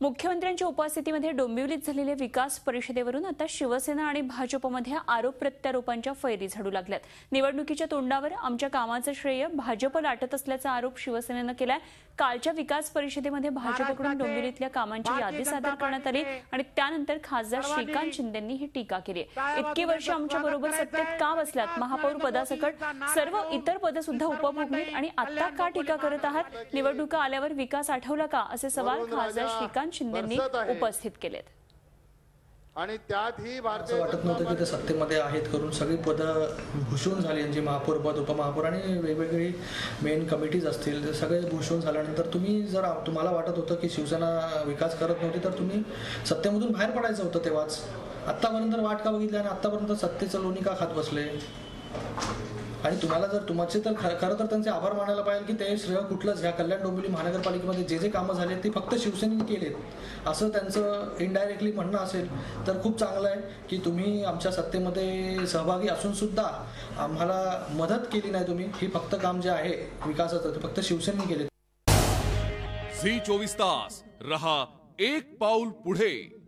मुख्यमंत्र्यांच्या उपस्थितीमध्ये डोंबिवलीत झालेल्या विकास परिषदेवरून आता शिवसेना आणि भाजपमध्ये आरोप प्रत्यारोपांच्या फैरी झडू लागल्यात। निवडणुकीच्या तोंडावर आमच्या कामाचं श्रेय भाजप लाटत असल्याचा आरोप शिवसेनेनं केलाय। कालच्या विकास परिषदेमध्ये भाजपकडून डोंबिवलीतल्या कामांची यादी सादर करण्यात आली आणि त्यानंतर खासदार श्रीकांत शिंदेंनी ही टीका केली। इतकी वर्ष आमच्या बरोबर सत्तेत का बसलात, महापौर पदासकट सर्व इतर पदं सुद्धा उपभोगलीत आणि आता का टीका करत आहात, निवडणुका आल्यावर विकास आठवला का, असे सवाल खासदार श्रीकांत शिंदेंनी उपस्थित केलेत। आणि त्यात ही भारतीय वाटत नव्हतं की ते सत्तेमध्ये आहेत करून सगळी पदं भूषवून झाली, यांची महापौर पद, उपमहापौर आणि वेगवेगळी मेन कमिटीज असतील, ते सगळे भूषवून झाल्यानंतर तुम्हाला वाटत होतं की शिवसेना विकास करत नव्हती तर तुम्ही सत्तेमधून बाहेर पडायचं होतं तेव्हाच। आत्तापर्यंत वाट का बघितली आणि आत्तापर्यंत सत्तेचं लोणी का खात बसले? आणि तुम्हाला जर तुमचे तर खरं तर त्यांचे आभार मानायला पाहिजे की ते श्रेय कुठलंच ह्या कल्याण डोंबिवली महानगरपालिकेमध्ये जे जे कामं झाले ते फक्त शिवसेनेने केलेत असं त्यांचं इनडायरेक्टली म्हणणं असेल तर खूप चांगलं आहे की तुम्ही आमच्या सत्तेमध्ये सहभागी असून सुद्धा आम्हाला मदत केली नाही तुम्ही। ही फक्त काम जे आहे विकासाचं ते फक्त शिवसेनेने केले। झी 24 तास रहा एक पाऊल पुढे।